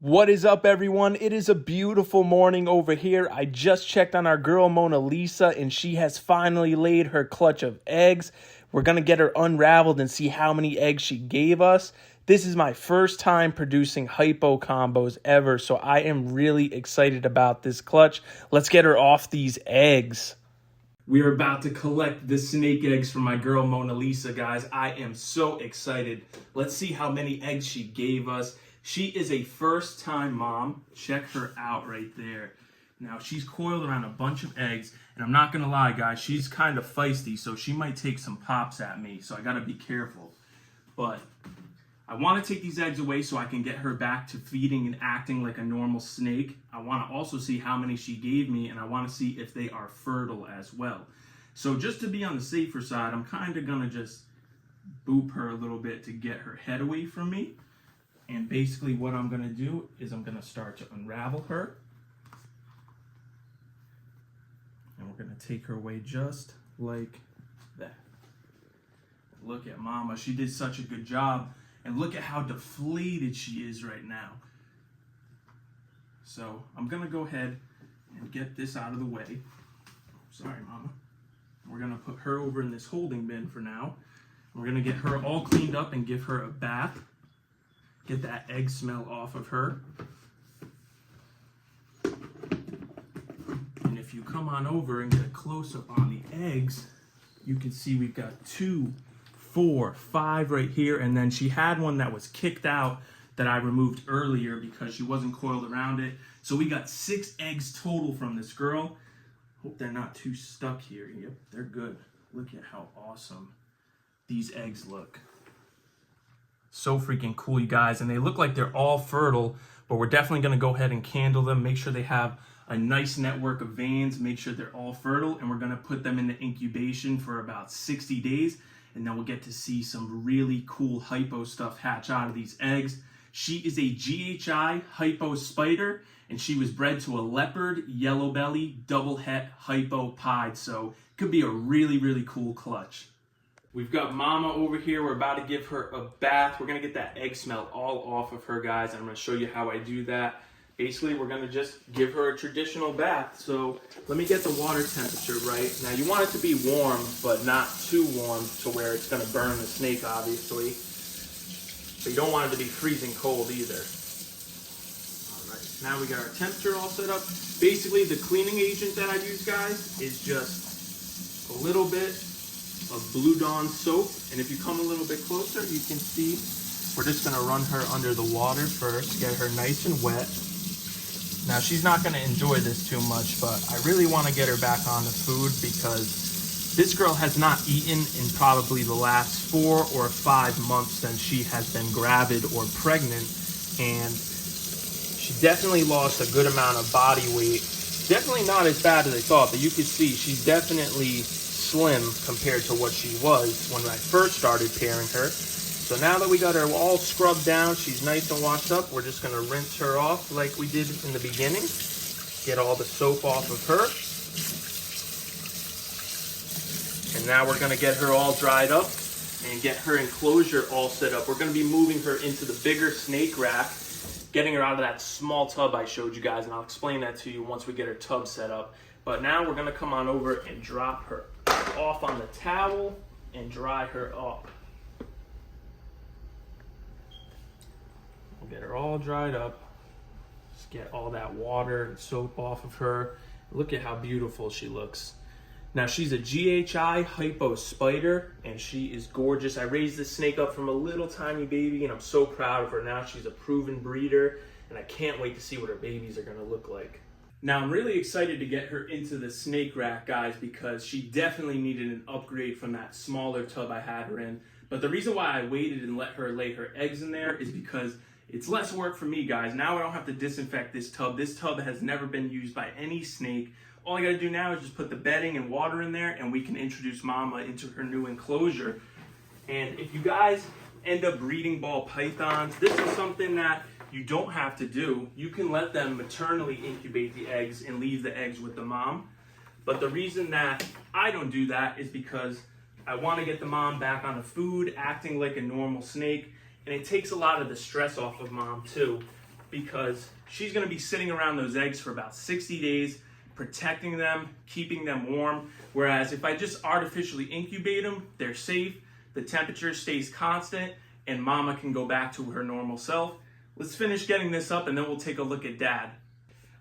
What is up, everyone? It is a beautiful morning over here. I just checked on our girl Mona Lisa, and she has finally laid her clutch of eggs. We're going to get her unraveled and see how many eggs she gave us. This is my first time producing hypo combos ever, so I am really excited about this clutch. Let's get her off these eggs. We are about to collect the snake eggs from my girl Mona Lisa, guys. I am so excited. Let's see how many eggs she gave us. She is a first-time mom. Check her out right there. Now, she's coiled around a bunch of eggs, and I'm not going to lie, guys, she's kind of feisty, so she might take some pops at me, so I got to be careful. But I want to take these eggs away so I can get her back to feeding and acting like a normal snake. I want to also see how many she gave me, and I want to see if they are fertile as well. So just to be on the safer side, I'm kind of going to just boop her a little bit to get her head away from me. And basically what I'm going to do is I'm going to start to unravel her. And we're going to take her away just like that. Look at Mama. She did such a good job. And look at how deflated she is right now. So I'm going to go ahead and get this out of the way. Sorry, Mama. We're going to put her over in this holding bin for now. We're going to get her all cleaned up and give her a bath. Get that egg smell off of her. And if you come on over and get a close-up on the eggs, you can see we've got 2, 4, 5 right here. And then she had one that was kicked out that I removed earlier because she wasn't coiled around it. So we got 6 eggs total from this girl. Hope they're not too stuck here. Yep, they're good. Look at how awesome these eggs look. So freaking cool, you guys. And they look like they're all fertile, but we're definitely going to go ahead and candle them, make sure they have a nice network of veins, make sure they're all fertile, and we're going to put them into incubation for about 60 days, and then we'll get to see some really cool hypo stuff hatch out of these eggs. She is a GHI hypo spider, and she was bred to a leopard, yellow belly, double het hypo pied, so it could be a really, really cool clutch. We've got Mama over here. We're about to give her a bath. We're going to get that egg smell all off of her, guys. I'm going to show you how I do that. Basically, we're going to just give her a traditional bath. So let me get the water temperature right. Now, you want it to be warm, but not too warm to where it's going to burn the snake, obviously. But you don't want it to be freezing cold either. All right, now we got our temperature all set up. Basically, the cleaning agent that I use, guys, is just a little bit of Blue Dawn soap, and if you come a little bit closer, you can see we're just going to run her under the water first, get her nice and wet. Now, she's not going to enjoy this too much, but I really want to get her back on the food because this girl has not eaten in probably the last 4 or 5 months since she has been gravid or pregnant, and she definitely lost a good amount of body weight. Definitely not as bad as I thought, but you can see she's definitely slim compared to what she was when I first started pairing her. So now that we got her all scrubbed down, she's nice and washed up, we're just going to rinse her off like we did in the beginning. Get all the soap off of her. And now we're going to get her all dried up and get her enclosure all set up. We're going to be moving her into the bigger snake rack, getting her out of that small tub I showed you guys, and I'll explain that to you once we get her tub set up. But now we're going to come on over and drop her off on the towel and dry her up. We'll get her all dried up. Just get all that water and soap off of her. Look at how beautiful she looks. Now, she's a GHI hypo spider, and she is gorgeous. I raised this snake up from a little tiny baby, and I'm so proud of her. Now she's a proven breeder, and I can't wait to see what her babies are going to look like. Now, I'm really excited to get her into the snake rack, guys, because she definitely needed an upgrade from that smaller tub I had her in. But the reason why I waited and let her lay her eggs in there is because it's less work for me, guys. Now I don't have to disinfect this tub. This tub has never been used by any snake. All I gotta do now is just put the bedding and water in there, and we can introduce Mama into her new enclosure. And if you guys end up breeding ball pythons, this is something that you don't have to do. You can let them maternally incubate the eggs and leave the eggs with the mom. But the reason that I don't do that is because I want to get the mom back on the food, acting like a normal snake, and it takes a lot of the stress off of mom too. because she's going to be sitting around those eggs for about 60 days, protecting them, keeping them warm. Whereas if I just artificially incubate them, they're safe, the temperature stays constant, and mama can go back to her normal self. Let's finish getting this up and then we'll take a look at dad.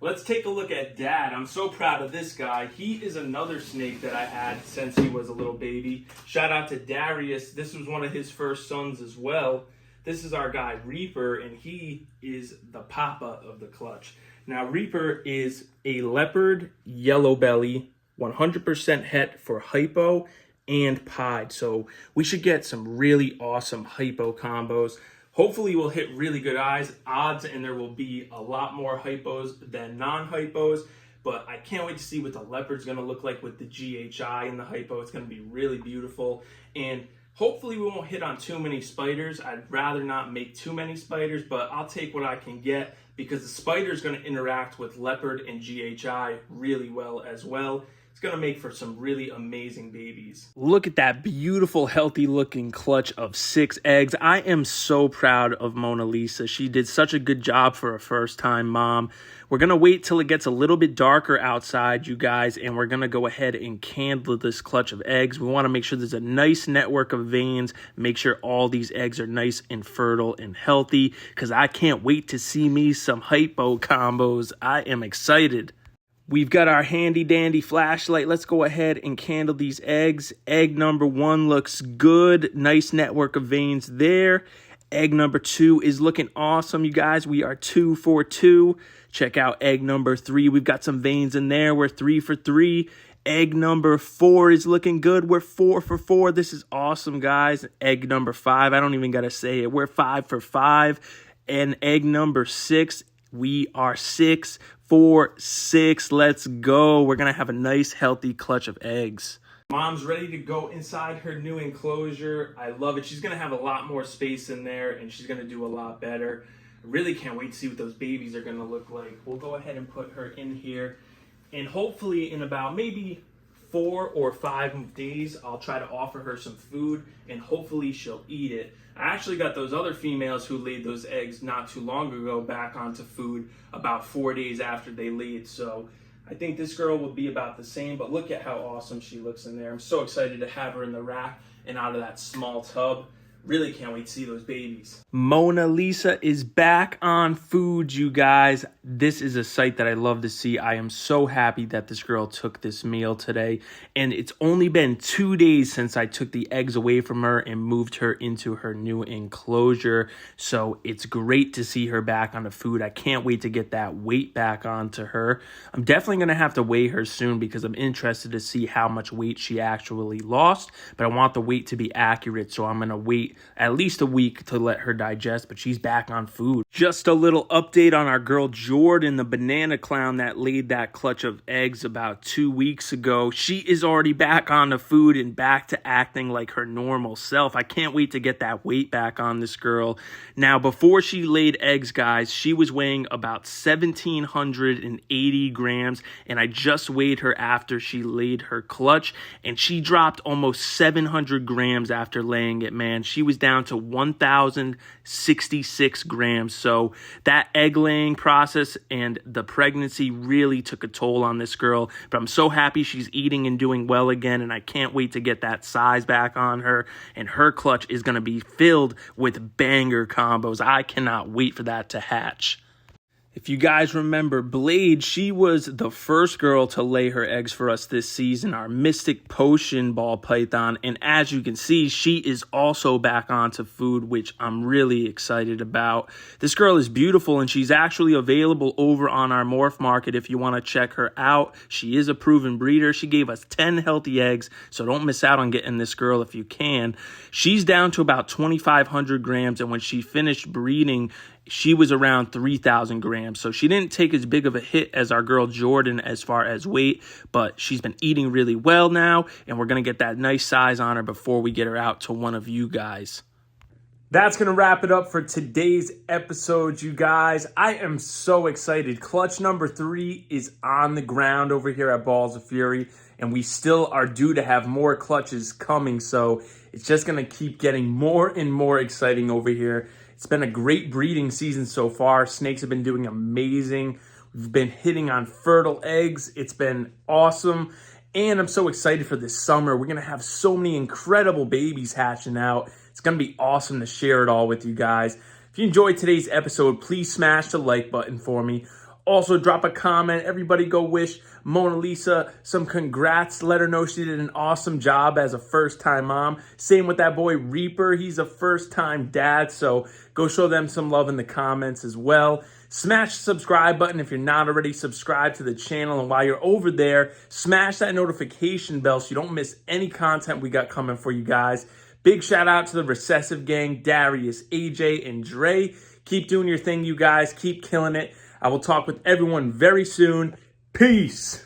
Let's take a look at dad. I'm so proud of this guy. He is another snake that I had since he was a little baby. Shout out to Darius. This was one of his first sons as well. This is our guy Reaper, and he is the papa of the clutch. Now Reaper is a leopard yellow belly, 100% het for hypo and pied. So we should get some really awesome hypo combos. Hopefully we'll hit really good odds, and there will be a lot more hypos than non-hypos. But I can't wait to see what the leopard's going to look like with the GHI and the hypo. It's going to be really beautiful. And hopefully we won't hit on too many spiders. I'd rather not make too many spiders, but I'll take what I can get because the spider is going to interact with leopard and GHI really well as well. It's going to make for some really amazing babies. Look at that beautiful, healthy looking clutch of 6 eggs. I am so proud of Mona Lisa. She did such a good job for a first-time mom. We're going to wait till it gets a little bit darker outside, you guys, and we're going to go ahead and candle this clutch of eggs. We want to make sure there's a nice network of veins, make sure all these eggs are nice and fertile and healthy, because I can't wait to see me some hypo combos. I am excited. We've got our handy dandy flashlight. Let's go ahead and candle these eggs. Egg number 1 looks good. Nice network of veins there. Egg number 2 is looking awesome, you guys. We are 2 for 2. Check out egg number 3. We've got some veins in there. We're 3 for 3. Egg number 4 is looking good. We're 4 for 4. This is awesome, guys. Egg number 5, I don't even got to say it. We're 5 for 5. And egg number 6, we are 6 for 6. Let's go. We're going to have a nice, healthy clutch of eggs. Mom's ready to go inside her new enclosure. I love it. She's going to have a lot more space in there, and she's going to do a lot better. I really can't wait to see what those babies are going to look like. We'll go ahead and put her in here, and hopefully in about maybe 4 or 5 days, I'll try to offer her some food, and hopefully she'll eat it. I actually got those other females who laid those eggs not too long ago back onto food about 4 days after they laid. So I think this girl will be about the same, but look at how awesome she looks in there. I'm so excited to have her in the rack and out of that small tub. Really can't wait to see those babies. Mona Lisa is back on food, you guys. This is a sight that I love to see. I am so happy that this girl took this meal today. And it's only been 2 days since I took the eggs away from her and moved her into her new enclosure. So it's great to see her back on the food. I can't wait to get that weight back onto her. I'm definitely going to have to weigh her soon because I'm interested to see how much weight she actually lost. But I want the weight to be accurate, so I'm going to wait at least a week to let her digest, but she's back on food. Just a little update on our girl Jordan, the banana clown that laid that clutch of eggs about 2 weeks ago. She is already back on the food and back to acting like her normal self. I can't wait to get that weight back on this girl. Now, before she laid eggs, guys, she was weighing about 1,780 grams, and I just weighed her after she laid her clutch, and she dropped almost 700 grams after laying it, man. She was down to 1,066 grams. So that egg laying process and the pregnancy really took a toll on this girl. But I'm so happy she's eating and doing well again, and I can't wait to get that size back on her. And her clutch is going to be filled with banger combos. I cannot wait for that to hatch. If you guys remember Blade, she was the first girl to lay her eggs for us this season, our Mystic Potion ball python. And as you can see, she is also back onto food, which I'm really excited about. This girl is beautiful, and she's actually available over on our morph market if you want to check her out. She is a proven breeder. She gave us 10 healthy eggs, so don't miss out on getting this girl if you can. She's down to about 2,500 grams, and when she finished breeding, she was around 3,000 grams. So she didn't take as big of a hit as our girl Jordan as far as weight, but she's been eating really well now, and we're going to get that nice size on her before we get her out to one of you guys. That's going to wrap it up for today's episode, you guys. I am so excited. Clutch number 3 is on the ground over here at Balls of Fury, and we still are due to have more clutches coming, so it's just going to keep getting more and more exciting over here. It's been a great breeding season so far. Snakes have been doing amazing. We've been hitting on fertile eggs. It's been awesome. And I'm so excited for this summer. We're going to have so many incredible babies hatching out. It's going to be awesome to share it all with you guys. If you enjoyed today's episode, please smash the like button for me. Also, drop a comment. Everybody go wish Mona Lisa some congrats. Let her know she did an awesome job as a first-time mom. Same with that boy Reaper. He's a first-time dad, so go show them some love in the comments as well. Smash the subscribe button if you're not already subscribed to the channel. And while you're over there, smash that notification bell so you don't miss any content we got coming for you guys. Big shout out to the Recessive Gang, Darius, AJ, and Dre. Keep doing your thing, you guys. Keep killing it. I will talk with everyone very soon. Peace.